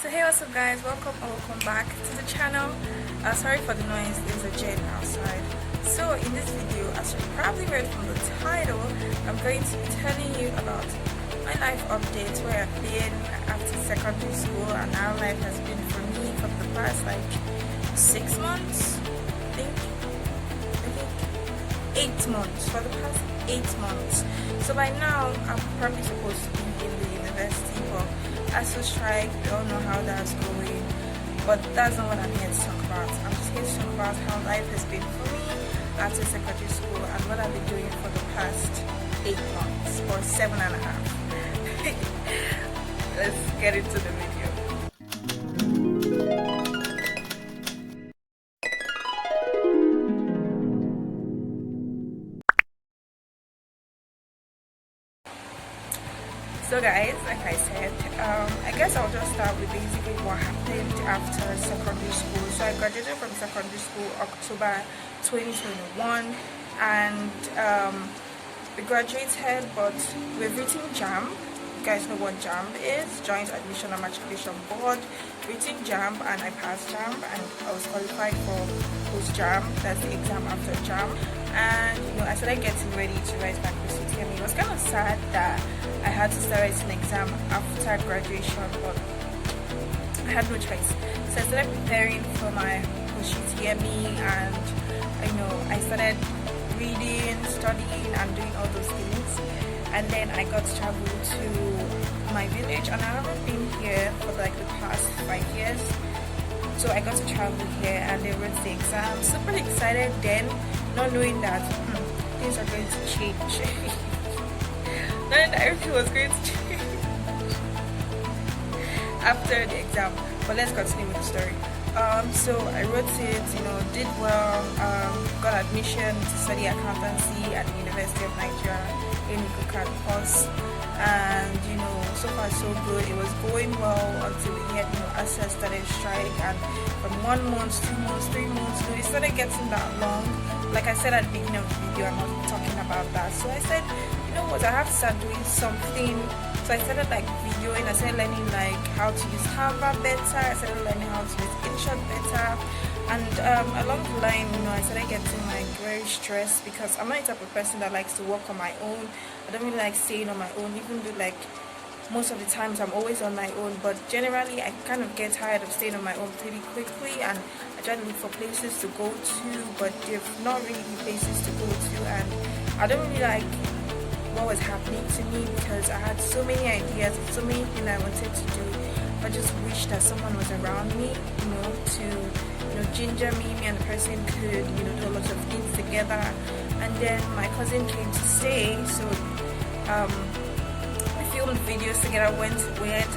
So hey, what's up guys, welcome back to the channel. Sorry for the noise, there's a jet outside. So in this video, as you probably read from the title, I'm going to be telling you about my life updates, where I've been after secondary school and how life has been for me for the past 6 months. I think 8 months, for the past 8 months. So by now I'm probably supposed to be in the university, but ASU strike, we all know how that's going, but that's not what I'm here to talk about. I'm just here to talk about how life has been for me after secondary school and what I've been doing for the past 8 months or 7.5. Let's get into the video. So guys, like I said, I guess I'll just start with basically what happened after secondary school. So I graduated from secondary school October 2021, and we graduated, but we've written JAMB. You guys know what JAMB is, Joint Admission and Matriculation Board. Written JAMB and I passed JAMB, and I was qualified for post-JAMB, that's the exam after JAMB. And I started getting ready to write my post-UTME. It was kind of sad that I had to start writing an exam after graduation, but I had no choice. So I started preparing for my post-UTME, and I started reading, studying, and doing all those things. And then I got to travel to my village, and I haven't been here for the past 5 years. So I got to travel here and they wrote the exam. Super excited then, not knowing that things are going to change. Knowing that everything was going to change after the exam. But let's continue with the story. So I wrote it, did well, got admission to study accountancy at the University of Nigeria in Ikukan course, and so far so good. It was going well until we had ASU started strike, and from 1 month, 2 months, 3 months, it started getting that long. Like I said at the beginning of the video, I'm not talking about that. So I said, you know what, I have to start doing something. So I started videoing. I started learning how to use Canva better. I started learning how to use InShot better. And along the line, I started getting very stressed, because I'm not the type of person that likes to work on my own. I don't really like staying on my own, even though most of the times I'm always on my own. But generally, I kind of get tired of staying on my own pretty quickly, and I try to look for places to go to, but there's not really places to go to, and I don't really like what was happening to me, because I had so many ideas, so many things I wanted to do. I just wish that someone was around me, to ginger me and the person could do a lot of things together. And then my cousin came to stay, so we filmed videos together, went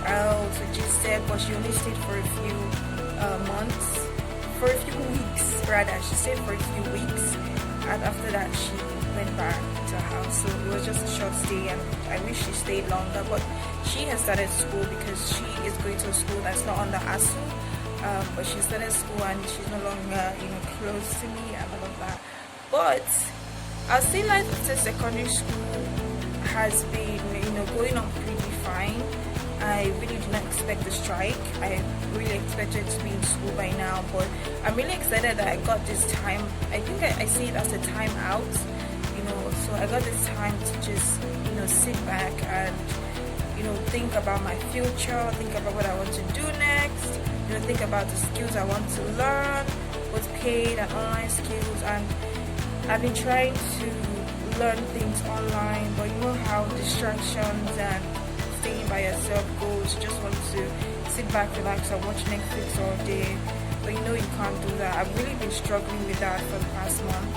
out to GSEP, but she only stayed for a few weeks rather. She stayed for a few weeks, and after that she went back to her house. So it was just a short stay, and I wish she stayed longer, but she has started school, because she is going to a school that's not under ASU, but she started school and she's no longer close to me and all of that. But I'll say life after secondary school has been going on pretty fine. I really did not expect the strike. I really expected to be in school by now, but I'm really excited that I got this time. I think I see it as a time out, so I got this time to just sit back and think about my future, think about what I want to do next, think about the skills I want to learn, both paid and online skills. And I've been trying to learn things online, but you know how distractions and staying by yourself goes. You just want to sit back, relax, and watch Netflix all day, but you can't do that. I've really been struggling with that for the past month.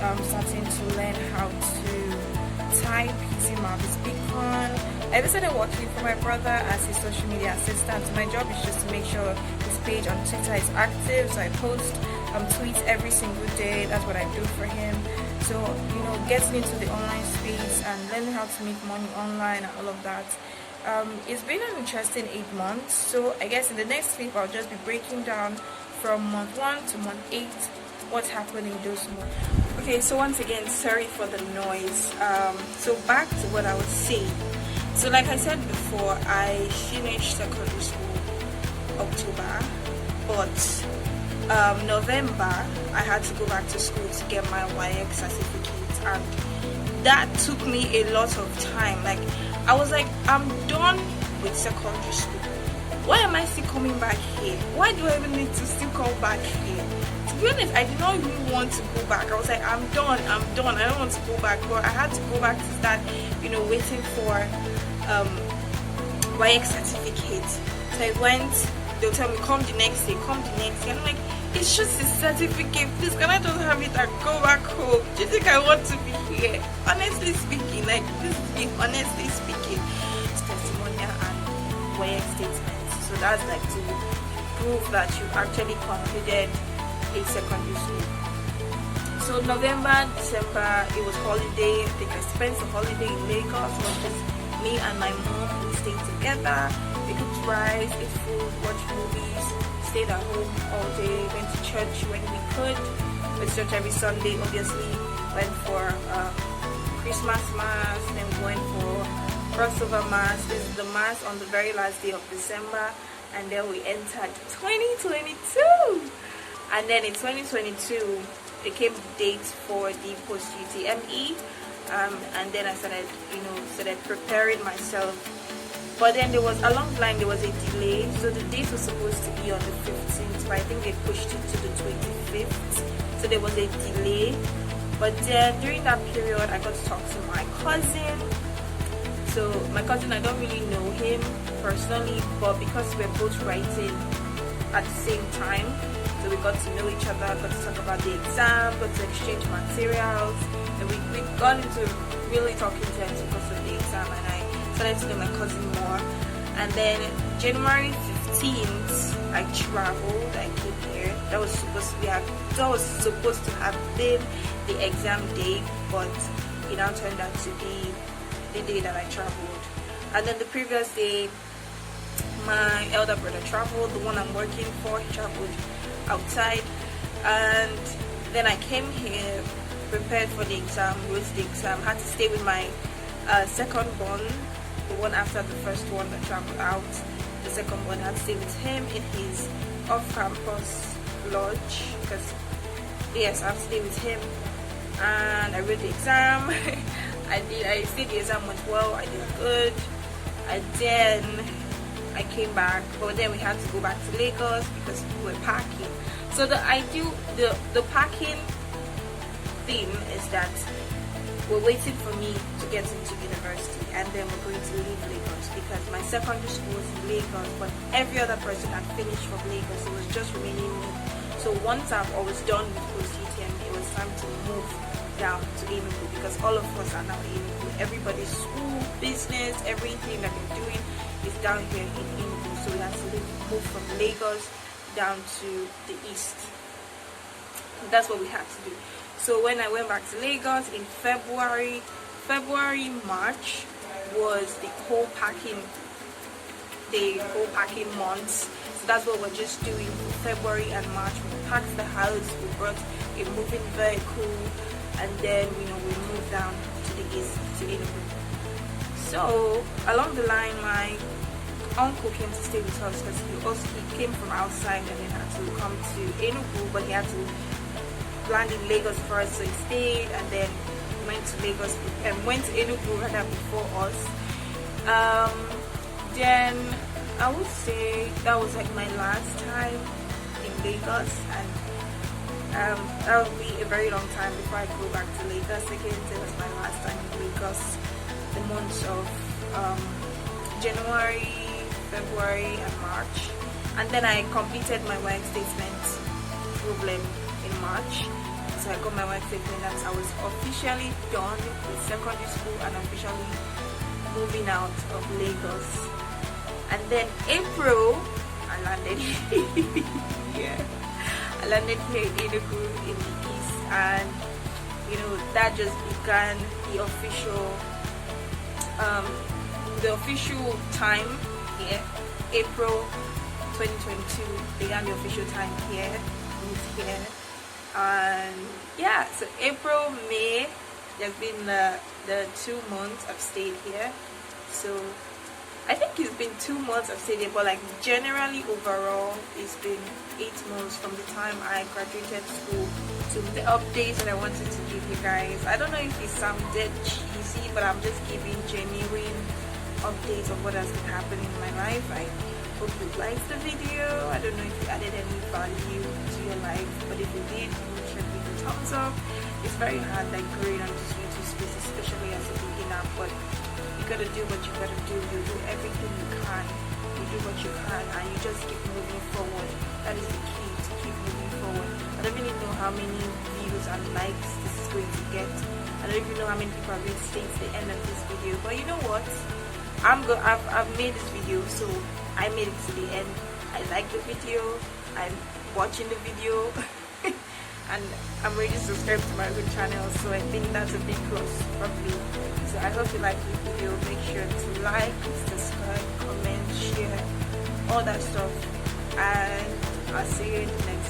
I'm starting to learn how to type using Marvis Beacon. I started working for my brother as his social media assistant. My job is just to make sure his page on Twitter is active, so I post tweets every single day. That's what I do for him. So getting into the online space and learning how to make money online and all of that. It's been an interesting 8 months. So I guess in the next clip I'll just be breaking down from month 1 to month 8 what's happening in those months. Okay, so once again, sorry for the noise. So back to what I was saying. So like I said before, I finished secondary school October, but November I had to go back to school to get my YX certificate, and that took me a lot of time. Like, I was like, I'm done with secondary school. Why am I still coming back here? Why do I even need to still come back here? To be honest, I did not even want to go back. I was like, I'm done, I don't want to go back. But I had to go back to start, waiting for YX certificate. So I went, they'll tell me, come the next day, and I'm like, it's just a certificate, please can I just have it and go back home? Do you think I want to be here? Honestly speaking, like, this is me honestly speaking. It's testimonial and YX statements. So that's like to prove that you actually completed a secondary school. So November, December, it was holiday. I think I spent the holiday in Lagos. It was just me and my mom. We stayed together. We cooked rice, ate food, watched movies, stayed at home all day, went to church when we could. Went to church every Sunday, obviously. Went for Christmas Mass, then went for crossover Mass. This is the Mass on the very last day of December. And then we entered 2022. And then in 2022, it came dates for the post-UTME. And then I started preparing myself. But then along the line, there was a delay. So the date was supposed to be on the 15th, but I think they pushed it to the 25th. So there was a delay. But then during that period, I got to talk to my cousin. So my cousin, I don't really know him personally, but because we're both writing at the same time, so we got to know each other, got to talk about the exam, got to exchange materials, and we got into really talking terms because of the exam, and I started to know my cousin more. And then January 15th, I traveled, I came here. That was supposed to have been the exam day, but it now turned out to be the day that I traveled. And then the previous day, my elder brother traveled, the one I'm working for, he traveled outside. And then I came here, prepared for the exam, wrote the exam, had to stay with my second born, the one after the first one that traveled out. The second one, I had to stay with him in his off-campus lodge, because yes, I have to stay with him. And I wrote the exam. I think the exam went well, I did good. And then I came back, but then we had to go back to Lagos because we were packing. So the packing theme is that we're waiting for me to get into university, and then we're going to leave Lagos because my secondary school was in Lagos, but every other person had finished from Lagos. It was just remaining me. So once I was done with post-UTM, it was time to move down to Enugu because all of us are now in Enugu. Everybody's school, business, everything that we're doing is down here in Enugu. So we had to move from Lagos down to the east. That's what we had to do. So when I went back to Lagos in February, March was the whole packing months. So that's what we're just doing for February and March. We packed the house, we brought a moving vehicle, and then we moved down to the east to Enugu. So along the line, my uncle came to stay with us because he came from outside and then had to come to Enugu, but he had to land in Lagos first, so he stayed and then went to Lagos and went to Enugu rather before us. Then I would say that was like my last time in Lagos, and that would be a very long time before I go back to Lagos again. It was my last time in Lagos, the months of January, February and March, and then I completed my work statement problem in March. So I got my work statement that I was officially done with secondary school and officially moving out of Lagos. And then April, I landed here. I landed here in Enugu in the east, and that just began the official time here. April 2022 began the official time here. Moved here, and yeah. So April, May, there's been the 2 months I've stayed here. So I think it's been 2 months I've stayed there, but like generally overall it's been 8 months from the time I graduated school to the updates that I wanted to give you guys. I don't know if it sounded cheesy, but I'm just giving genuine updates of what has been happening in my life. I hope you liked the video. I don't know if you added any value to your life, but if you did, make sure to give it a thumbs up. It's very hard like growing on this YouTube space, especially as a beginner, but you gotta do what you gotta do. You do everything you can. You do what you can, and you just keep moving forward. That is the key, to keep moving forward. I don't really know how many views and likes this is going to get. I don't even know how many people are going to stay to the end of this video. But you know what? I've made this video, so I made it to the end. I like the video. I'm watching the video. And I'm already subscribed to my own channel, so I think that's a big plus from me. So I hope you like the video. Make sure to like, subscribe, comment, share, all that stuff, and I'll see you in the next